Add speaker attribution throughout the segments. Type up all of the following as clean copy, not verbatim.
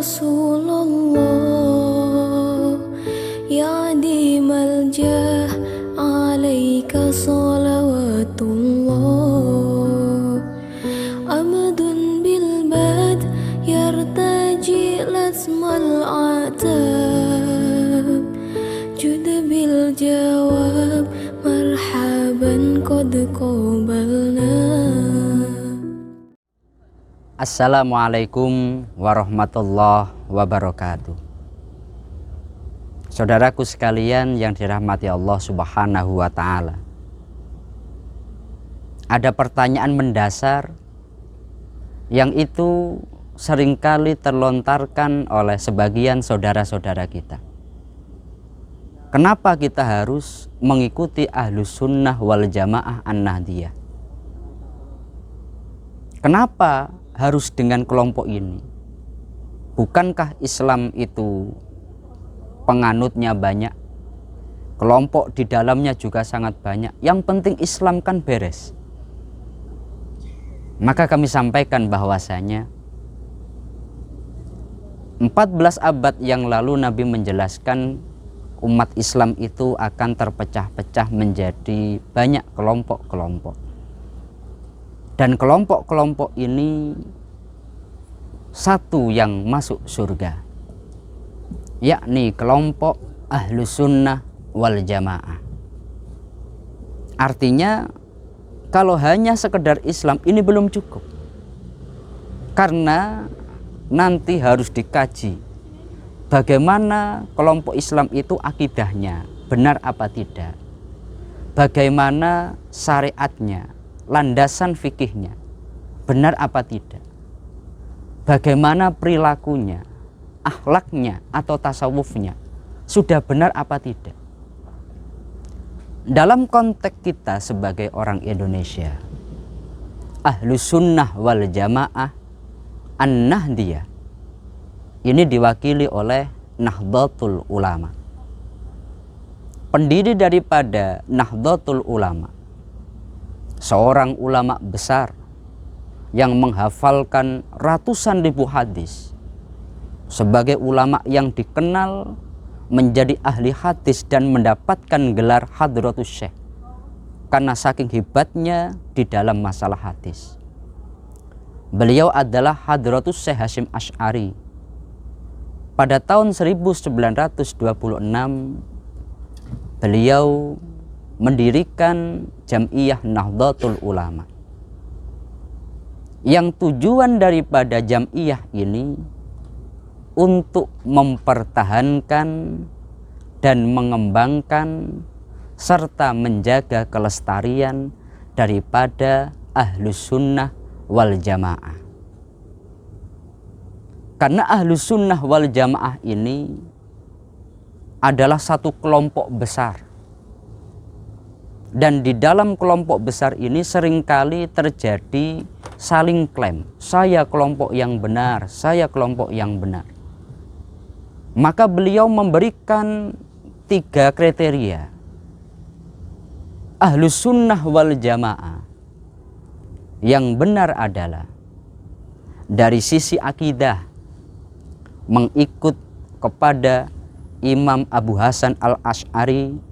Speaker 1: Rasulullah ya dimal jah alaika salawatullah amadun bil bad yartaji lasmal atab jud bil jawab marhaban qad qabalna.
Speaker 2: Assalamualaikum warahmatullahi wabarakatuh. Saudaraku sekalian yang dirahmati Allah Subhanahu wa ta'ala, ada pertanyaan mendasar yang itu seringkali terlontarkan oleh sebagian saudara-saudara kita. Kenapa kita harus mengikuti Ahlus Sunnah wal Jamaah An-Nahdiyah? Kenapa harus dengan kelompok ini? Bukankah Islam itu penganutnya banyak, kelompok di dalamnya juga sangat banyak, yang penting Islam kan beres? Maka kami sampaikan bahwasanya 14 abad yang lalu Nabi menjelaskan umat Islam itu akan terpecah-pecah menjadi banyak kelompok-kelompok. Dan kelompok-kelompok ini satu yang masuk surga, yakni kelompok Ahlus Sunnah wal Jamaah. Artinya kalau hanya sekedar Islam ini belum cukup, karena nanti harus dikaji bagaimana kelompok Islam itu akidahnya benar apa tidak, bagaimana syariatnya, landasan fikihnya benar apa tidak, bagaimana perilakunya, akhlaknya atau tasawufnya sudah benar apa tidak. Dalam konteks kita sebagai orang Indonesia, Ahlus Sunnah wal Jamaah An-Nahdiyah ini diwakili oleh Nahdlatul Ulama. Pendiri daripada Nahdlatul Ulama, seorang ulama besar yang menghafalkan ratusan ribu hadis, sebagai ulama yang dikenal menjadi ahli hadis dan mendapatkan gelar Hadratus Syekh karena saking hebatnya di dalam masalah hadis. Beliau adalah Hadratus Syekh Hasyim Asy'ari. Pada tahun 1926 beliau mendirikan Jam'iyah Nahdlatul Ulama, yang tujuan daripada Jam'iyah ini untuk mempertahankan dan mengembangkan serta menjaga kelestarian daripada Ahlus Sunnah wal Jamaah. Karena Ahlus Sunnah wal Jamaah ini adalah satu kelompok besar, dan di dalam kelompok besar ini seringkali terjadi saling klaim, saya kelompok yang benar, saya kelompok yang benar. Maka beliau memberikan 3 kriteria. Ahlus Sunnah wal Jamaah yang benar adalah dari sisi akidah mengikut kepada Imam Abu Hasan Al-Asy'ari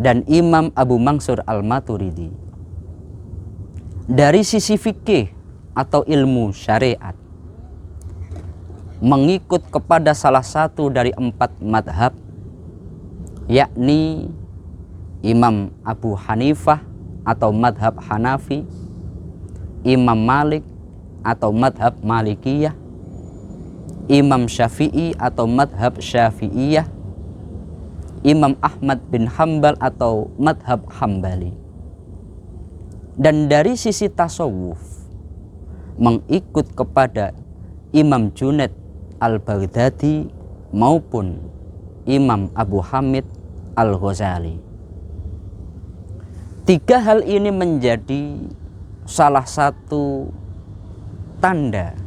Speaker 2: dan Imam Abu Mansur Al-Maturidi. Dari sisi fikih atau ilmu syariat, mengikut kepada salah satu dari 4 madhab, yakni Imam Abu Hanifah atau madhab Hanafi, Imam Malik atau madhab Malikiyah, Imam Syafi'i atau madhab Syafi'iyah, Imam Ahmad bin Hambal atau madhab Hambali. Dan dari sisi tasawuf, mengikut kepada Imam Junaid Al-Baghdadi maupun Imam Abu Hamid Al-Ghazali. 3 hal ini menjadi salah satu tanda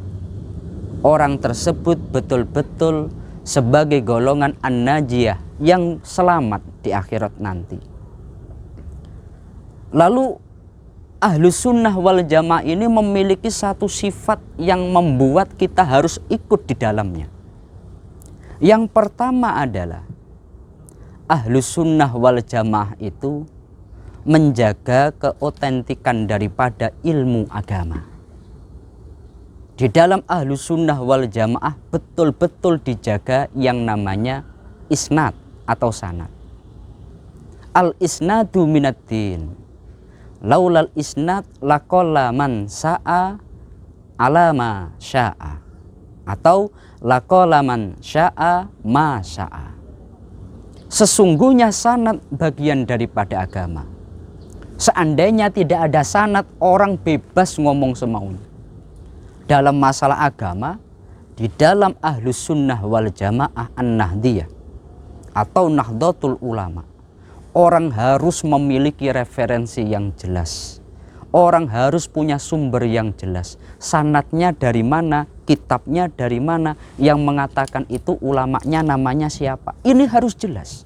Speaker 2: orang tersebut betul-betul sebagai golongan an-najiyah yang selamat di akhirat nanti. Lalu Ahlus sunnah wal jamaah ini memiliki satu sifat yang membuat kita harus ikut di dalamnya. Yang pertama adalah Ahlus sunnah wal jamaah itu menjaga keotentikan daripada ilmu agama. Di dalam Ahlus sunnah wal jamaah betul-betul dijaga yang namanya isnad atau sanad. Al-isnadu minad-din. Laulal isnad laqalla man sa'a alama sya'a. Atau laqalla man sya'a ma sya'a. Sesungguhnya sanad bagian daripada agama. Seandainya tidak ada sanad, orang bebas ngomong semaunya. Dalam masalah agama, di dalam Ahlus sunnah wal jamaah an-nahdiyah atau Nahdlatul Ulama, orang harus memiliki referensi yang jelas. Orang harus punya sumber yang jelas. Sanadnya dari mana, kitabnya dari mana, yang mengatakan itu ulamanya namanya siapa. Ini harus jelas.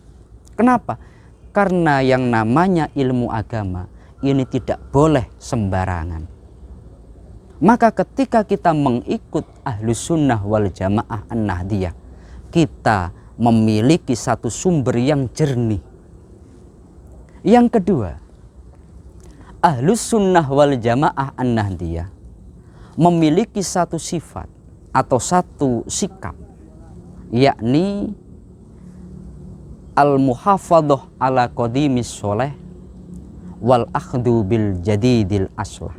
Speaker 2: Kenapa? Karena yang namanya ilmu agama ini tidak boleh sembarangan. Maka ketika kita mengikut Ahlus sunnah wal jamaah an-nahdiyah, kita memiliki satu sumber yang jernih. Yang kedua, Ahlus sunnah wal jamaah an-nahdiyah memiliki satu sifat atau satu sikap, yakni al-muhafadhah ala qadimis sholeh wal akhdu bil jadidil aslah.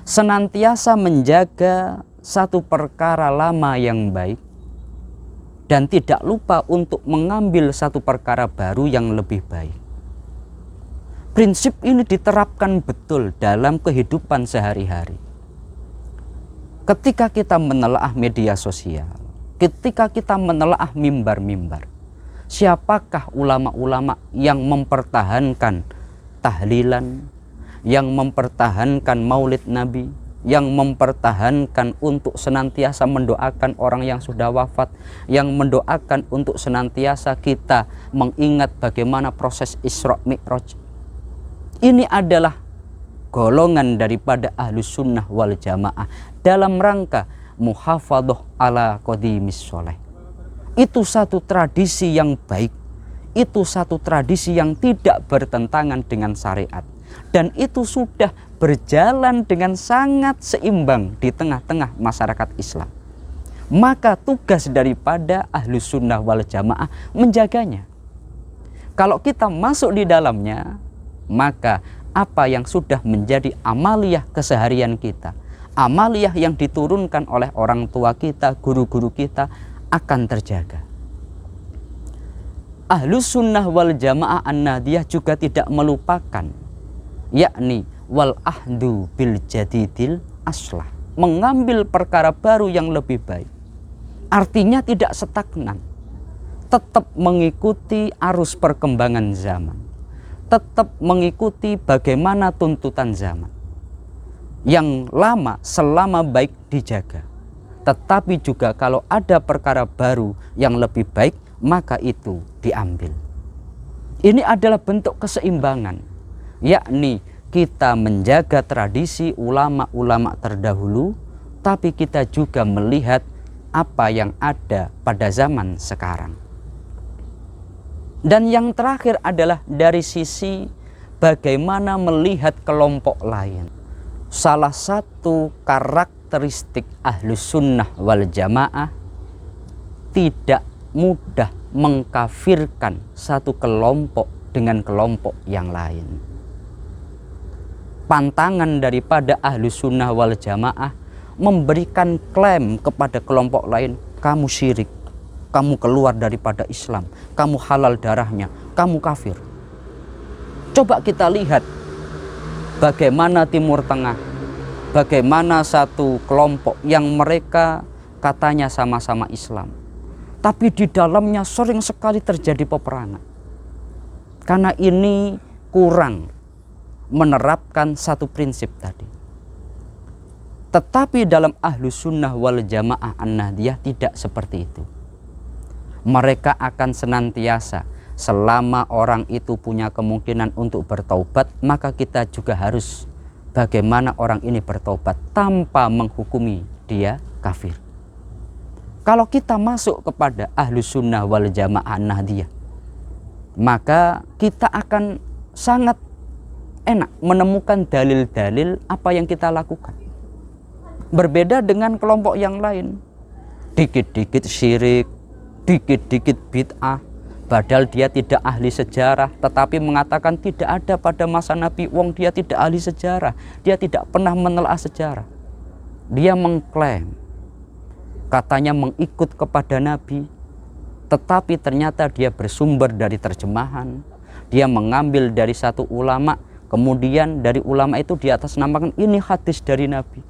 Speaker 2: Senantiasa menjaga satu perkara lama yang baik dan tidak lupa untuk mengambil satu perkara baru yang lebih baik. Prinsip ini diterapkan betul dalam kehidupan sehari-hari. Ketika kita menelaah media sosial, ketika kita menelaah mimbar-mimbar, siapakah ulama-ulama yang mempertahankan tahlilan, yang mempertahankan maulid Nabi, yang mempertahankan untuk senantiasa mendoakan orang yang sudah wafat, yang mendoakan untuk senantiasa kita mengingat bagaimana proses Isra Mi'raj. Ini adalah golongan daripada Ahlus sunnah wal jamaah dalam rangka muhafadhah ala qadimis sholeh. Itu satu tradisi yang baik, itu satu tradisi yang tidak bertentangan dengan syariat, dan itu sudah berjalan dengan sangat seimbang di tengah-tengah masyarakat Islam. Maka tugas daripada Ahlus sunnah wal jamaah menjaganya. Kalau kita masuk di dalamnya, maka apa yang sudah menjadi amaliyah keseharian kita, amaliyah yang diturunkan oleh orang tua kita, guru-guru kita, akan terjaga. Ahlus sunnah wal jamaah an-nahdiyah juga tidak melupakan, yakni wal ahdu bil jadidil aslah, mengambil perkara baru yang lebih baik. Artinya tidak stagnan, tetap mengikuti arus perkembangan zaman, tetap mengikuti bagaimana tuntutan zaman. Yang lama selama baik dijaga, tetapi juga kalau ada perkara baru yang lebih baik, maka itu diambil. Ini adalah bentuk keseimbangan, yakni kita menjaga tradisi ulama-ulama terdahulu, tapi kita juga melihat apa yang ada pada zaman sekarang. Dan yang terakhir adalah dari sisi bagaimana melihat kelompok lain. Salah satu karakteristik Ahlus sunnah wal jamaah tidak mudah mengkafirkan satu kelompok dengan kelompok yang lain. Pantangan daripada Ahlus sunnah wal jamaah memberikan klaim kepada kelompok lain, kamu syirik, kamu keluar daripada Islam, kamu halal darahnya, kamu kafir. Coba kita lihat bagaimana Timur Tengah, bagaimana satu kelompok yang mereka katanya sama-sama Islam, tapi di dalamnya sering sekali terjadi peperangan. Karena ini kurang menerapkan satu prinsip tadi. Tetapi dalam Ahlus sunnah wal jamaah an-nahdiyah tidak seperti itu. Mereka akan senantiasa, selama orang itu punya kemungkinan untuk bertaubat, maka kita juga harus bagaimana orang ini bertobat tanpa menghukumi dia kafir. Kalau kita masuk kepada Ahlus Sunnah wal Jamaah Nahdiyah, maka kita akan sangat enak menemukan dalil-dalil apa yang kita lakukan. Berbeda dengan kelompok yang lain, dikit-dikit syirik, dikit-dikit bid'ah, padahal dia tidak ahli sejarah, tetapi mengatakan tidak ada pada masa Nabi. Wong dia tidak ahli sejarah, dia tidak pernah menelaah sejarah. Dia mengklaim katanya mengikut kepada Nabi, tetapi ternyata dia bersumber dari terjemahan. Dia mengambil dari satu ulama, kemudian dari ulama itu di atas namakan ini hadis dari Nabi.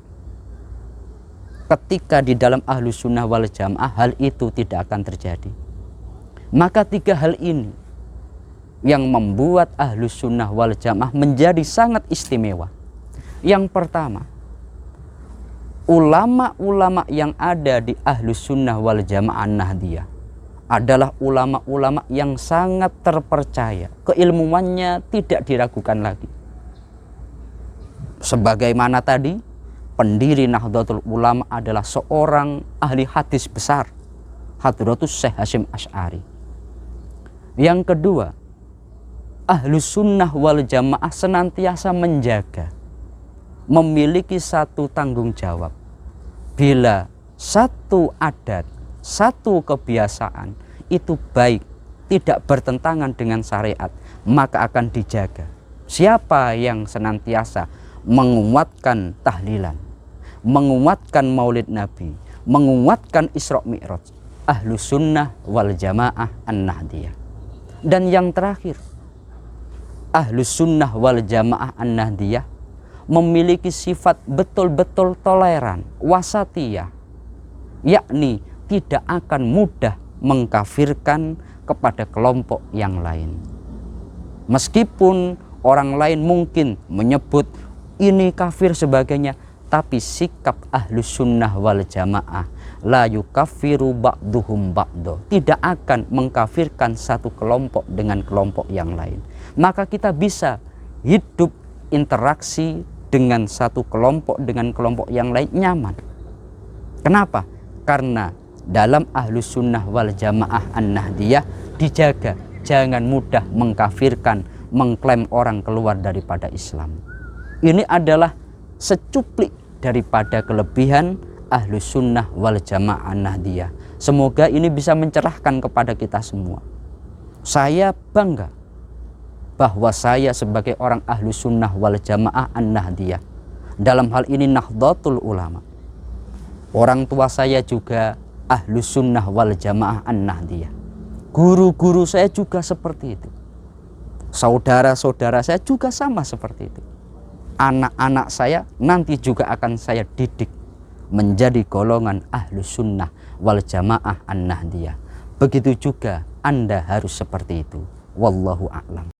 Speaker 2: Ketika di dalam Ahlus Sunnah wal Jamaah hal itu tidak akan terjadi. Maka tiga hal ini yang membuat Ahlus Sunnah wal Jamaah menjadi sangat istimewa. Yang pertama, ulama-ulama yang ada di Ahlus Sunnah wal Jamaah Nahdiyah adalah ulama-ulama yang sangat terpercaya, keilmuannya tidak diragukan lagi. Sebagaimana tadi, pendiri Nahdlatul Ulama adalah seorang ahli hadis besar, Hadratus Syekh Hasyim Asy'ari. Yang kedua, Ahlus Sunnah wal Jamaah senantiasa menjaga, memiliki satu tanggung jawab. Bila satu adat, satu kebiasaan itu baik, tidak bertentangan dengan syariat, maka akan dijaga. Siapa yang senantiasa menguatkan tahlilan, menguatkan maulid Nabi, menguatkan Isra Mi'raj, Ahlus Sunnah wal Jamaah An-Nahdiyah. Dan yang terakhir, Ahlus Sunnah wal Jamaah An-Nahdiyah memiliki sifat betul-betul toleran, wasatiyah, yakni tidak akan mudah mengkafirkan kepada kelompok yang lain. Meskipun orang lain mungkin menyebut ini kafir sebagainya, tapi sikap Ahlus Sunnah wal Jamaah la yukaffiru ba'duhum ba'do, tidak akan mengkafirkan satu kelompok dengan kelompok yang lain. Maka kita bisa hidup interaksi dengan satu kelompok dengan kelompok yang lain nyaman. Kenapa? Karena dalam Ahlus Sunnah wal Jamaah An-Nahdiyah dijaga jangan mudah mengkafirkan, mengklaim orang keluar daripada Islam. Ini adalah secuplik daripada kelebihan Ahlus Sunnah wal Jamaah Nahdiyah. Semoga ini bisa mencerahkan kepada kita semua. Saya bangga bahwa saya sebagai orang Ahlus Sunnah wal Jamaah An-Nahdiyah, dalam hal ini Nahdlatul Ulama. Orang tua saya juga Ahlus Sunnah wal Jamaah An-Nahdiyah. Guru-guru saya juga seperti itu. Saudara-saudara saya juga sama seperti itu. Anak-anak saya nanti juga akan saya didik menjadi golongan Ahlus Sunnah wal Jamaah An-Nahdiyah. Begitu juga Anda harus seperti itu. Wallahu a'lam.